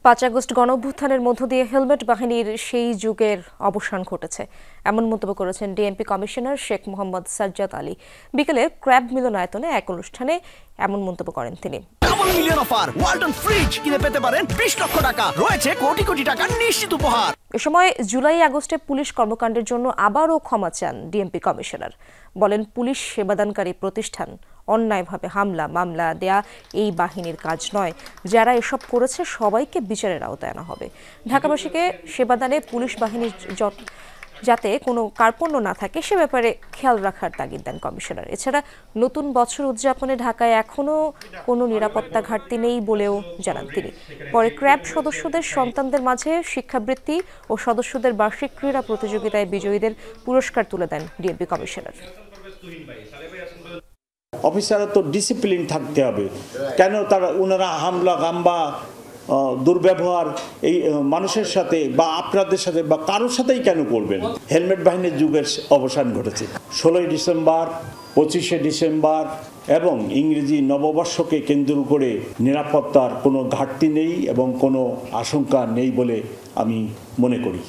5 August গণঅভ্যুত্থানের মধ্য দিয়ে helmet বাহিনীর সেই যুগের অবসান ঘটেছে এমন মন্তব্য করেছেন ডিএমপি কমিশনার শেখ মোহাম্মদ সাজ্জাদ আলী। বিকেলে ক্র্যাব মিলনায়তনে এক অনুষ্ঠানে এমন মন্তব্য করেন তিনি। Double million offer Walton fridge কিনে পেতে পারেন 20 লক্ষ টাকা, রয়েছে কোটি কোটি টাকার নিশ্চিত উপহার। এ সময় জুলাই আগস্টে পুলিশ কর্মকাণ্ডের জন্য আবারও ক্ষমা চান ডিএমপি কমিশনার। বলেন, পুলিশ সেবাদানকারী প্রতিষ্ঠান অন্যায়ভাবে হামলা মামলা দেয়া এই বাহিনীর কাজ নয়। যারা এসব করেছে সবাইকে বিচারের আওতায় আনা হবে। ঢাকাবাসীকে সেবাদানে পুলিশ বাহিনীর যাতে কোনো কার্পণ্য না থাকে সে ব্যাপারে খেয়াল রাখার তাগিদ দেন কমিশনার। এছাড়া নতুন বছর উদযাপনে ঢাকায় এখনও কোনো নিরাপত্তা ঘাটতি নেই বলেও জানান তিনি। পরে ক্র্যাব সদস্যদের সন্তানদের মাঝে শিক্ষাবৃত্তি ও সদস্যদের বার্ষিক ক্রীড়া প্রতিযোগিতায় বিজয়ীদের পুরস্কার তুলে দেন ডিএমপি কমিশনার। অফিসাররা তো ডিসিপ্লিন থাকতে হবে। কেন ওনারা হামলা গাম্বা দুর্ব্যবহার এই মানুষের সাথে বা আপনাদের সাথে বা কারোর সাথেই কেন করবেন? হেলমেট বাহিনীর যুগের অবসান ঘটেছে। 16ই ডিসেম্বর, 25শে ডিসেম্বর এবং ইংরেজি নববর্ষকে কেন্দ্র করে নিরাপত্তার কোনো ঘাটতি নেই এবং কোনো আশঙ্কা নেই বলে আমি মনে করি।